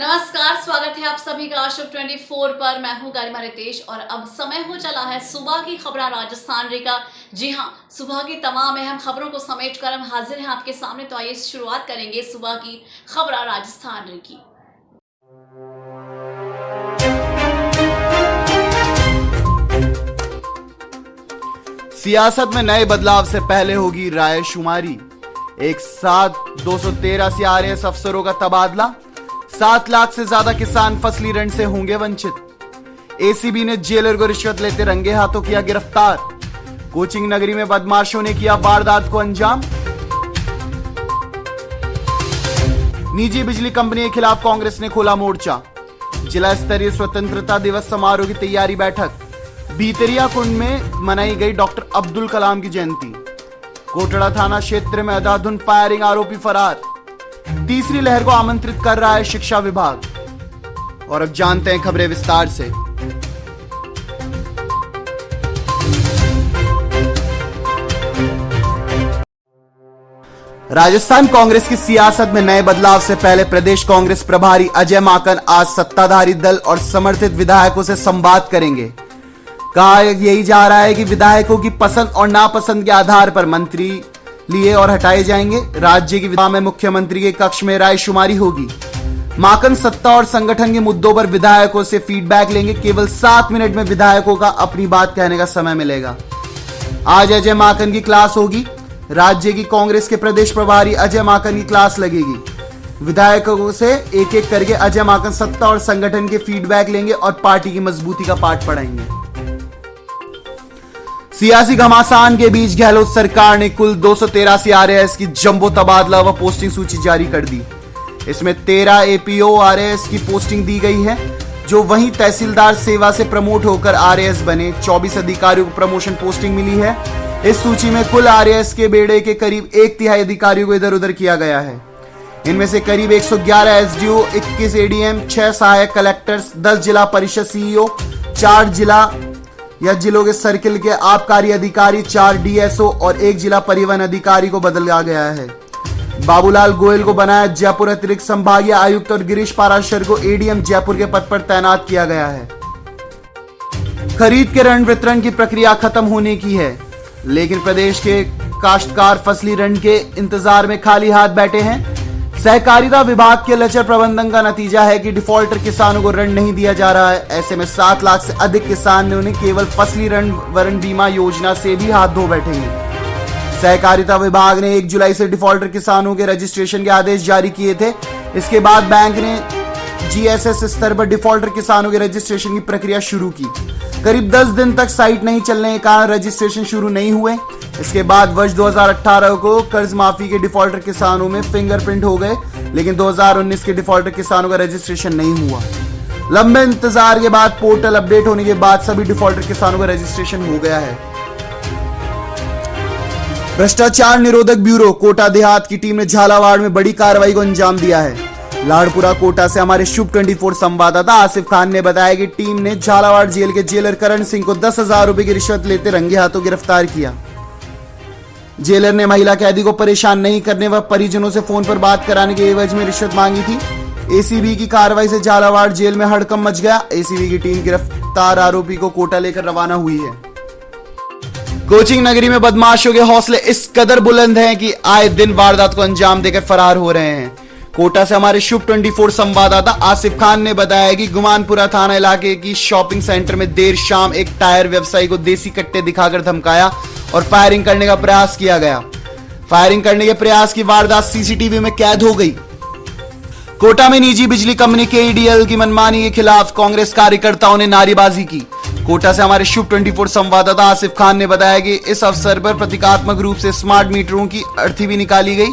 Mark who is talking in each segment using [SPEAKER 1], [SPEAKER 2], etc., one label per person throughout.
[SPEAKER 1] नमस्कार, स्वागत है आप सभी का शुभ 24 पर। मैं हूं गरिमा रितेश और अब समय हो चला है सुबह की खबरें राजस्थान रे का। जी हां, सुबह की तमाम अहम खबरों को समेटकर हम हाजिर हैं आपके सामने। तो आइए शुरुआत करेंगे सुबह की खबरें राजस्थान रे की।
[SPEAKER 2] सियासत में नए बदलाव से पहले होगी रायशुमारी। एक साथ 213 आरएएस अफसरों का तबादला। 7 लाख से ज्यादा किसान फसली ऋण से होंगे वंचित। एसीबी ने जेलर को रिश्वत लेते रंगे हाथों किया गिरफ्तार। कोचिंग नगरी में बदमाशों ने किया वारदात को अंजाम। निजी बिजली कंपनी के खिलाफ कांग्रेस ने खोला मोर्चा। जिला स्तरीय स्वतंत्रता दिवस समारोह की तैयारी बैठक। भीतरिया कुंड में मनाई गई डॉक्टर अब्दुल कलाम की जयंती। कोटड़ा थाना क्षेत्र में अंधाधुंध फायरिंग, आरोपी फरार। तीसरी लहर को आमंत्रित कर रहा है शिक्षा विभाग। और अब जानते हैं खबरें विस्तार से। राजस्थान कांग्रेस की सियासत में नए बदलाव से पहले प्रदेश कांग्रेस प्रभारी अजय माकन आज सत्ताधारी दल और समर्थित विधायकों से संवाद करेंगे। कहा यही जा रहा है कि विधायकों की पसंद और नापसंद के आधार पर मंत्री लिए और हटाए जाएंगे। राज्य की विधानसभा में मुख्यमंत्री के कक्ष में रायशुमारी होगी। माकन सत्ता और संगठन के मुद्दों पर विधायकों से फीडबैक लेंगे। केवल 7 मिनट में विधायकों का अपनी बात कहने का समय मिलेगा। आज अजय माकन की क्लास होगी। राज्य की कांग्रेस के प्रदेश प्रभारी अजय माकन की क्लास लगेगी। विधायकों से एक एक करके अजय माकन सत्ता और संगठन के फीडबैक लेंगे और पार्टी की मजबूती का पाठ पढ़ाएंगे। सियासी घमासान के बीच गहलोत सरकार ने कुल 283 आरएएस की जंबो तबादला व पोस्टिंग सूची जारी कर दी। इसमें 13 एपीओ आरएएस की पोस्टिंग दी गई है, जो वहीं तहसीलदार सेवा से प्रमोट होकर आरएएस बने। 24 अधिकारियों को प्रमोशन पोस्टिंग मिली है। इस सूची में कुल आरएएस के बेड़े के करीब 1/3 अधिकारियों को इधर उधर किया गया है। इनमें से करीब 111 एसडीओ, 21 एडीएम, 6 सहायक कलेक्टर्स, 10 जिला परिषद सीईओ, 4 जिला या जिलों के सर्किल के आबकारी अधिकारी, 4 डीएसओ और 1 जिला परिवहन अधिकारी को बदला गया है। बाबूलाल गोयल को बनाया जयपुर अतिरिक्त संभागीय आयुक्त और गिरीश पाराशर को एडीएम जयपुर के पद पर तैनात किया गया है। खरीद के ऋण वितरण की प्रक्रिया खत्म होने की है, लेकिन प्रदेश के काश्तकार फसली ऋण के इंतजार में खाली हाथ बैठे हैं। सहकारिता विभाग के लचर प्रबंधन का नतीजा है कि डिफॉल्टर किसानों को ऋण नहीं दिया जा रहा है। ऐसे में 7 लाख से अधिक किसान ने उन्हें केवल फसली ऋण वरण बीमा योजना से भी हाथ धो बैठेंगे। सहकारिता विभाग ने 1 जुलाई से डिफॉल्टर किसानों के रजिस्ट्रेशन के आदेश जारी किए थे। इसके बाद बैंक ने जीएसएस स्तर पर डिफॉल्टर किसानों के रजिस्ट्रेशन की प्रक्रिया शुरू की। करीब 10 दिन तक साइट नहीं चलने के कारण रजिस्ट्रेशन शुरू नहीं हुए। इसके बाद वर्ष 2018 को कर्ज माफी के डिफॉल्टर किसानों में फिंगरप्रिंट हो गए, लेकिन 2019 के डिफॉल्टर किसानों का रजिस्ट्रेशन नहीं हुआ। लंबे इंतजार के बाद पोर्टल अपडेट होने के बाद सभी डिफॉल्टर किसानों का रजिस्ट्रेशन हो गया है। भ्रष्टाचार निरोधक ब्यूरो कोटा देहात की टीम ने झालावाड़ में बड़ी कार्रवाई को अंजाम दिया है। लाड़पुरा कोटा से हमारे शुभ 24 संवाददाता आसिफ खान ने बताया कि टीम ने झालावाड़ जेल के जेलर करण सिंह को 10,000 रुपए की रिश्वत लेते रंगे हाथों गिरफ्तार किया। जेलर ने महिला कैदी को परेशान नहीं करने व परिजनों से फोन पर बात कराने के एवज में रिश्वत मांगी थी। एसीबी की कार्रवाई से झालावाड़ जेल में हड़कंप मच गया। एसीबी की टीम गिरफ्तार आरोपी को कोटा लेकर रवाना हुई है। कोचिंग नगरी में बदमाशों के हौसले इस कदर बुलंद हैं कि आए दिन वारदात को अंजाम देकर फरार हो रहे हैं। कोटा से हमारे शुभ 24 संवाददाता आसिफ खान ने बताया कि गुमानपुरा थाना इलाके की शॉपिंग सेंटर में देर शाम एक टायर व्यवसायी को देसी कट्टे दिखाकर धमकाया और फायरिंग करने का प्रयास किया गया। फायरिंग करने के प्रयास की वारदात सीसीटीवी में कैद हो गई। कोटा में निजी बिजली कंपनी केईडीएल की मनमानी के खिलाफ कांग्रेस कार्यकर्ताओं ने नारेबाजी की। कोटा से हमारे शुभ 24 संवाददाता आसिफ खान ने बताया कि इस अवसर पर प्रतीकात्मक रूप से स्मार्ट मीटरों की अर्थी भी निकाली गई।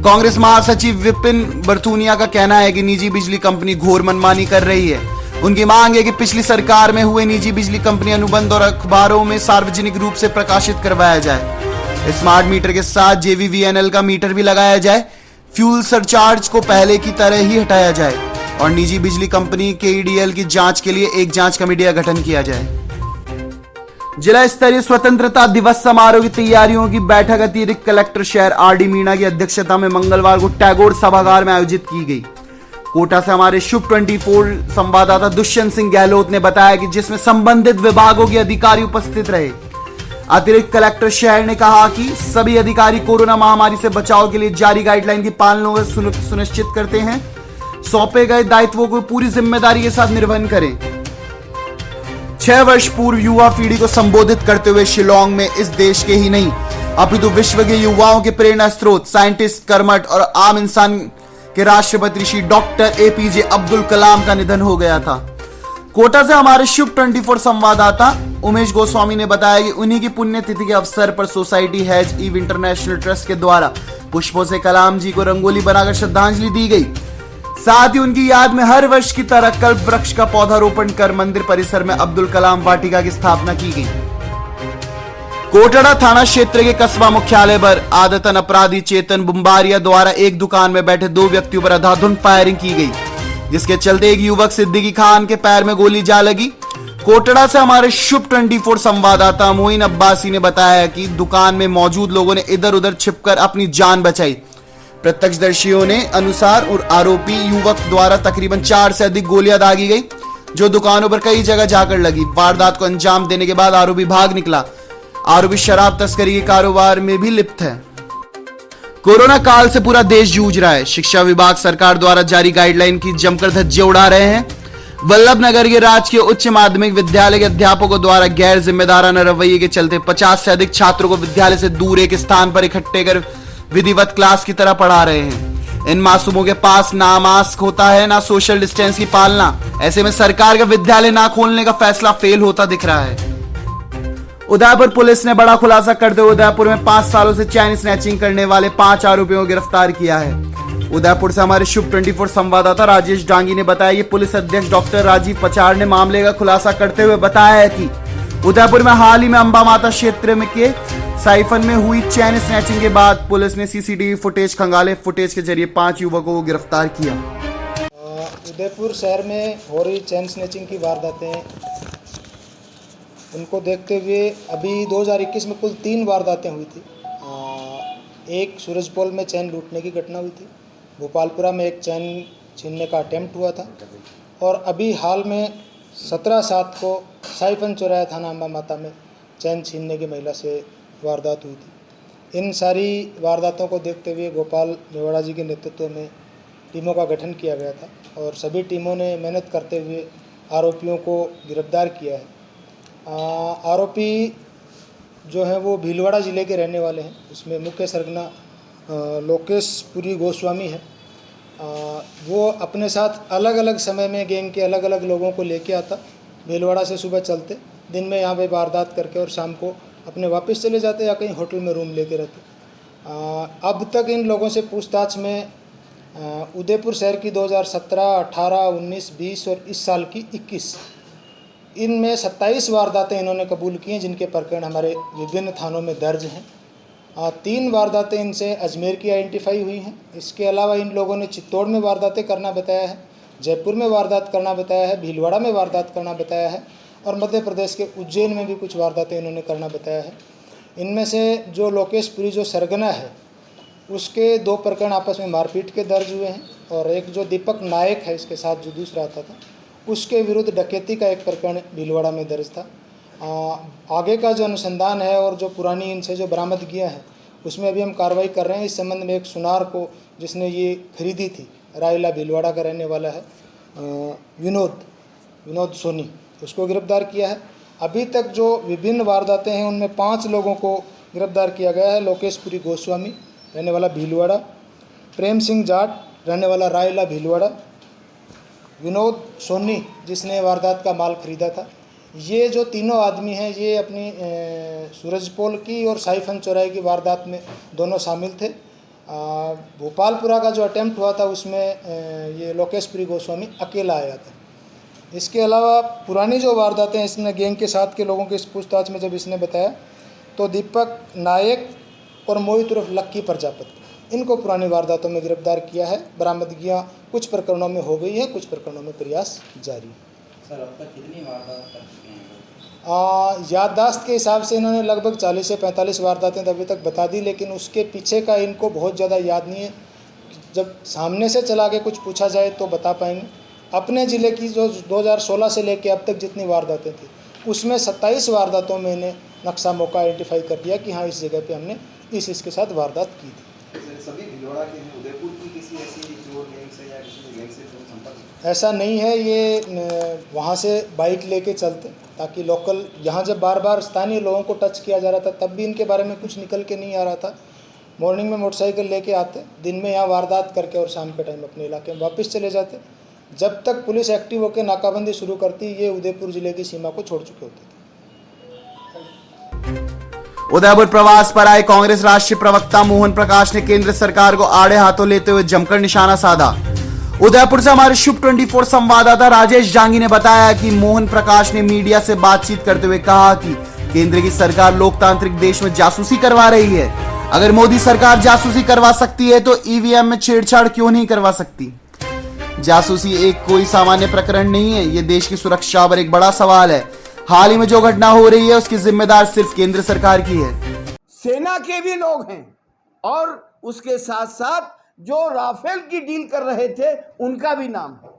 [SPEAKER 2] कांग्रेस महासचिव विपिन बरथुनिया का कहना है कि निजी बिजली कंपनी घोर मनमानी कर रही है। उनकी मांग है कि पिछली सरकार में हुए निजी बिजली कंपनी अनुबंध और अखबारों में सार्वजनिक रूप से प्रकाशित करवाया जाए। स्मार्ट मीटर के साथ जेवीवीएनएल का मीटर भी लगाया जाए। फ्यूल सरचार्ज को पहले की तरह ही हटाया जाए और निजी बिजली कंपनी केईडीएल की जांच के लिए एक जांच कमेटी का गठन किया जाए। जिला स्तरीय स्वतंत्रता दिवस समारोह की तैयारियों की बैठक अतिरिक्त कलेक्टर शहर आरडी मीणा की अध्यक्षता में मंगलवार को टैगोर सभागार में आयोजित की गई। कोटा से हमारे शुभ 24 संवाददाता दुष्यंत सिंह गहलोत ने बताया कि जिसमें संबंधित विभागों के अधिकारी उपस्थित रहे। अतिरिक्त कलेक्टर शहर ने कहा कि सभी अधिकारी कोरोना महामारी से बचाव के लिए जारी गाइडलाइन की पालना को सुनिश्चित करते हैं, सौंपे गए दायित्वों को पूरी जिम्मेदारी के साथ निर्वहन करें। 6 वर्ष पूर्व युवा पीढ़ी को संबोधित करते हुए शिलोंग में इस देश के ही नहीं अपितु विश्व के युवाओं के प्रेरणा स्रोत, साइंटिस्ट, कर्मठ और आम इंसान के राष्ट्रपति श्री डॉक्टर APJ अब्दुल कलाम का निधन हो गया था। कोटा से हमारे शुभ 24 संवाददाता उमेश गोस्वामी ने बताया कि उन्हीं की पुण्यतिथि के अवसर पर society has Eve international trust के द्वारा पुष्पों से कलाम जी को रंगोली बनाकर श्रद्धांजलि दी गई। साथ ही उनकी याद में हर वर्ष की तरह कल्प वृक्ष का पौधारोपण कर मंदिर परिसर में अब्दुल कलाम वाटिका की स्थापना की गई। कोटड़ा थाना क्षेत्र के कस्बा मुख्यालय पर आदतन अपराधी चेतन बुम्बारिया द्वारा एक दुकान में बैठे 2 व्यक्तियों पर अंधाधुंध फायरिंग की गई, जिसके चलते एक युवक सिद्दीकी खान के पैर में गोली जा लगी। कोटड़ा से हमारे शुभ 24 संवाददाता मोइन अब्बासी ने बताया कि दुकान में मौजूद लोगों ने इधर उधर छिपकर अपनी जान बचाई। प्रत्यक्षदर्शियों ने अनुसार और आरोपी युवक द्वारा तकरीबन 4 से अधिक गोलियां दागी गई, जो दुकानों पर कई जगह जाकर लगी। वारदात को अंजाम देने के बाद आरोपी भाग निकला। आरोपी शराब तस्करी के कारोबार में भी लिप्त है। कोरोना काल से पूरा देश जूझ रहा है। शिक्षा विभाग सरकार द्वारा जारी गाइडलाइन की जमकर धज्जे उड़ा रहे हैं। वल्लभ नगर के राजकीय उच्च माध्यमिक विद्यालय के अध्यापकों द्वारा गैर जिम्मेदाराना रवैये के चलते 50 से अधिक छात्रों को विद्यालय से दूर एक स्थान पर इकट्ठे कर विधिवत क्लास की तरह पढ़ा रहे हैं। इन मासूमों के पास ना मास्क होता है, ना सोशल डिस्टेंस की पालना। ऐसे में सरकार का विद्यालय ना खोलने का फैसला फेल होता दिख रहा है। उदयपुर पुलिस ने बड़ा खुलासा करते हुए उदयपुर में 5 सालों से चैन स्नैचिंग करने वाले 5 आरोपियों को गिरफ्तार किया है। उदयपुर से हमारे शुभ 24 संवाददाता राजेश डांगी ने बताया कि पुलिस अध्यक्ष डॉक्टर राजीव पचाड़ ने मामले का खुलासा करते हुए बताया है कि उदयपुर में हाल ही में अंबा माता क्षेत्र में के साइफन में हुई चैन स्नैचिंग के बाद पुलिस ने CCTV फुटेज खंगाले। फुटेज के जरिए 5 युवकों को गिरफ्तार किया।
[SPEAKER 3] उदयपुर शहर में हो रही चैन स्नैचिंग की वारदातें, उनको देखते हुए अभी 2021 में कुल 3 वारदातें हुई थी। एक सूरजपोल में चैन लूटने की घटना हुई थी, भोपालपुरा में एक चैन छीनने का अटेम्प्ट हुआ था, और अभी हाल में 17/7 को साइफन चौराहा थाना अंबा माता में चैन छीनने की महिला से वारदात हुई थी। इन सारी वारदातों को देखते हुए गोपाल मेवाड़ा जी के नेतृत्व में टीमों का गठन किया गया था और सभी टीमों ने मेहनत करते हुए आरोपियों को गिरफ्तार किया है। आरोपी जो हैं वो भीलवाड़ा ज़िले के रहने वाले हैं। उसमें मुख्य सरगना लोकेश पुरी गोस्वामी है। वो अपने साथ अलग अलग समय में गैंग के अलग अलग लोगों को लेके आता। भीलवाड़ा से सुबह चलते, दिन में यहाँ पे वारदात करके और शाम को अपने वापस चले जाते या कहीं होटल में रूम लेके रहते। अब तक इन लोगों से पूछताछ में उदयपुर शहर की 2017, 18, 19, 20 और इस साल की 21, इनमें 27 वारदातें इन्होंने कबूल की हैं, जिनके प्रकरण हमारे विभिन्न थानों में दर्ज हैं। 3 वारदातें इनसे अजमेर की आइडेंटिफाई हुई हैं। इसके अलावा इन लोगों ने चित्तौड़ में वारदातें करना बताया है, जयपुर में वारदात करना बताया है, भीलवाड़ा में वारदात करना बताया है और मध्य प्रदेश के उज्जैन में भी कुछ वारदातें इन्होंने करना बताया है। इनमें से जो लोकेश पुरी जो सरगना है, उसके 2 प्रकरण आपस में मारपीट के दर्ज हुए हैं और एक जो दीपक नायक है इसके साथ जो दूसरा आता था, उसके विरुद्ध डकैती का एक प्रकरण भीलवाड़ा में दर्ज था। आगे का जो अनुसंधान है और जो पुरानी इनसे जो बरामदगियां हैं उसमें अभी हम कार्रवाई कर रहे हैं। इस संबंध में एक सुनार को जिसने ये खरीदी थी, रायला भीलवाड़ा का रहने वाला है, विनोद सोनी, उसको गिरफ्तार किया है। अभी तक जो विभिन्न वारदातें हैं उनमें 5 लोगों को गिरफ्तार किया गया है। लोकेश पुरी गोस्वामी रहने वाला भीलवाड़ा, प्रेम सिंह जाट रहने वाला रायला भीलवाड़ा, विनोद सोनी जिसने वारदात का माल खरीदा था। ये जो तीनों आदमी हैं ये अपनी सूरजपोल की और साइफन चौराहे की वारदात में दोनों शामिल थे। भोपालपुरा का जो अटेम्प्ट हुआ था उसमें ये लोकेश पुरी गोस्वामी अकेला आया था। इसके अलावा पुरानी जो वारदातें इसने गैंग के साथ के लोगों के इस पूछताछ में जब इसने बताया तो दीपक नायक और मोहित उर्फ लक्की प्रजापति, इनको पुरानी वारदातों में गिरफ्तार किया है। बरामदगियां कुछ प्रकरणों में हो गई है, कुछ प्रकरणों में प्रयास जारी है।
[SPEAKER 4] सर अब तक कितनी वारदात कर चुके हैं?
[SPEAKER 3] याददाश्त के हिसाब से इन्होंने लगभग 40 से 45 वारदातें अभी तक बता दी, लेकिन उसके पीछे का इनको बहुत ज़्यादा याद नहीं है। जब सामने से चला के कुछ पूछा जाए तो बता पाएंगे। अपने ज़िले की जो 2016 से लेके अब तक जितनी वारदातें थी उसमें 27 वारदातों में इन्हें नक्शा मौका आइडेंटिफाई कर दिया कि हाँ इस जगह पे हमने इसके साथ वारदात की थी।
[SPEAKER 5] सभी भिलवाड़ा के हैं, उदयपुर की किसी ऐसी चोर गैंग से या किसी गैंग से तो संपर्क?
[SPEAKER 3] ऐसा नहीं है, ये वहाँ से बाइक लेके चलते ताकि लोकल, यहाँ जब बार बार स्थानीय लोगों को टच किया जा रहा था तब भी इनके बारे में कुछ निकल के नहीं आ रहा था। मॉर्निंग में मोटरसाइकिल लेके आते, दिन में यहाँ वारदात करके और शाम के टाइम अपने इलाके में वापस चले जाते। जब तक पुलिस एक्टिव होकर नाकाबंदी शुरू करती ये उदयपुर जिले की सीमा को छोड़ चुके होते थे।
[SPEAKER 2] उदयपुर प्रवास पर आए कांग्रेस राष्ट्रीय प्रवक्ता मोहन प्रकाश ने केंद्र सरकार को आड़े हाथों लेते हुए जमकर निशाना साधा। उदयपुर से हमारे शुभ 24 संवाददाता राजेश जांगी ने बताया कि मोहन प्रकाश ने मीडिया से बातचीत करते हुए कहा कि केंद्र की सरकार लोकतांत्रिक देश में जासूसी करवा रही है। अगर मोदी सरकार जासूसी करवा सकती है तो ईवीएम में छेड़छाड़ क्यों नहीं करवा सकती। जासूसी एक कोई सामान्य प्रकरण नहीं है, ये देश की सुरक्षा पर एक बड़ा सवाल है। हाल ही में जो घटना हो रही है उसकी जिम्मेदार सिर्फ केंद्र सरकार की है।
[SPEAKER 6] सेना के भी लोग हैं और उसके साथ साथ जो राफेल की डील कर रहे थे उनका भी नाम है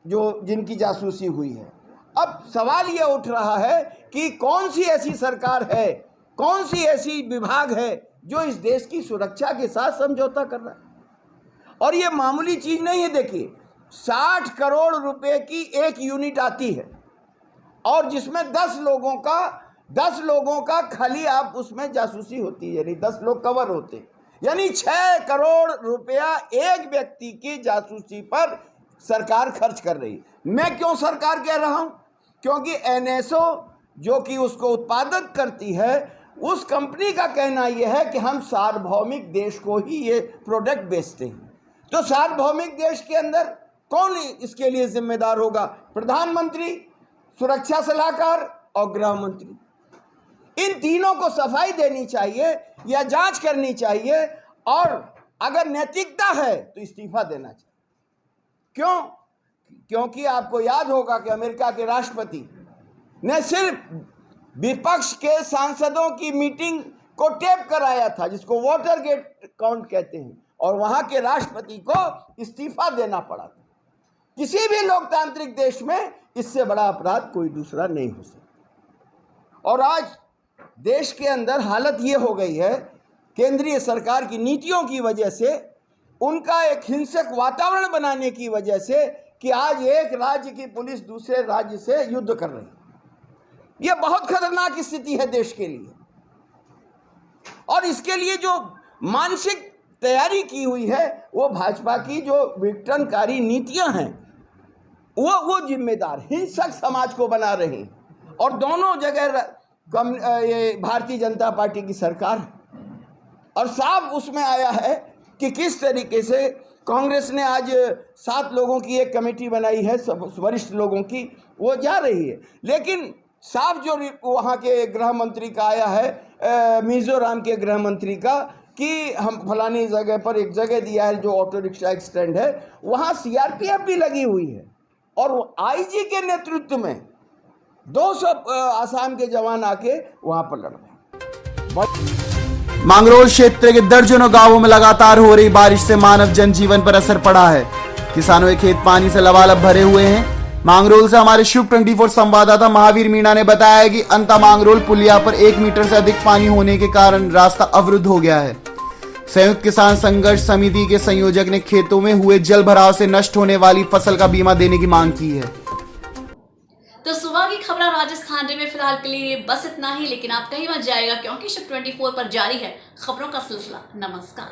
[SPEAKER 6] जो जिनकी जासूसी हुई है। अब सवाल यह उठ रहा है कि कौन सी ऐसी सरकार है, कौन सी ऐसी विभाग है जो इस देश की सुरक्षा के साथ समझौता कर रहा है। और ये मामूली चीज नहीं है। देखिए 60 करोड़ रुपए की एक यूनिट आती है और जिसमें 10 लोगों का खाली आप उसमें जासूसी होती है, यानी 10 लोग कवर होते हैं, यानी 6 करोड़ रुपया एक व्यक्ति की जासूसी पर सरकार खर्च कर रही है। मैं क्यों सरकार कह रहा हूं? क्योंकि एनएसओ जो कि उसको उत्पादन करती है उस कंपनी का कहना यह है कि हम सार्वभौमिक देश को ही ये प्रोडक्ट बेचते हैं। तो सार्वभौमिक देश के अंदर कौन इसके लिए जिम्मेदार होगा? प्रधानमंत्री, सुरक्षा सलाहकार और गृह मंत्री। इन तीनों को सफाई देनी चाहिए या जांच करनी चाहिए और अगर नैतिकता है तो इस्तीफा देना चाहिए। क्यों? क्योंकि आपको याद होगा कि अमेरिका के राष्ट्रपति ने सिर्फ विपक्ष के सांसदों की मीटिंग को टेप कराया था, जिसको वाटरगेट काउंट कहते हैं, और वहां के राष्ट्रपति को इस्तीफा देना पड़ा था। किसी भी लोकतांत्रिक देश में इससे बड़ा अपराध कोई दूसरा नहीं हो सकता। और आज देश के अंदर हालत ये हो गई है केंद्रीय सरकार की नीतियों की वजह से, उनका एक हिंसक वातावरण बनाने की वजह से कि आज एक राज्य की पुलिस दूसरे राज्य से युद्ध कर रही है। यह बहुत खतरनाक स्थिति है देश के लिए। और इसके लिए जो मानसिक तैयारी की हुई है वो भाजपा की जो विघटनकारी नीतियां हैं वो जिम्मेदार हिंसक समाज को बना रहे हैं। और दोनों जगह ये भारतीय जनता पार्टी की सरकार है। और साफ उसमें आया है कि किस तरीके से कांग्रेस ने आज 7 लोगों की एक कमेटी बनाई है, वरिष्ठ लोगों की, वो जा रही है। लेकिन साफ जो वहाँ के गृह मंत्री का आया है, मिजोरम के गृह मंत्री का, कि हम फलानी जगह पर एक जगह दिया है जो ऑटो रिक्शा स्टैंड है, वहाँ सीआरपीएफ भी लगी हुई है और आईजी के नेतृत्व में 200 आसाम के जवान आके वहाँ पर लड़ रहे।
[SPEAKER 2] मांगरोल क्षेत्र के दर्जनों गांवों में लगातार हो रही बारिश से मानव जनजीवन पर असर पड़ा है। किसानों के खेत पानी से लबालब भरे हुए हैं। मांगरोल से हमारे शुभ 24 संवाददाता महावीर मीणा ने बताया कि अंता मांगरोल पुलिया पर 1 मीटर से अधिक पानी होने के कारण रास्ता अवरुद्ध हो गया है। संयुक्त किसान संघर्ष समिति के संयोजक ने खेतों में हुए जल भराव से नष्ट होने वाली फसल का बीमा देने की मांग की है।
[SPEAKER 1] तो सुबह की खबर राजस्थान में फिलहाल के लिए बस इतना ही, लेकिन आप कहीं मत जाएगा क्योंकि शुभ 24 पर जारी है खबरों का सिलसिला। नमस्कार।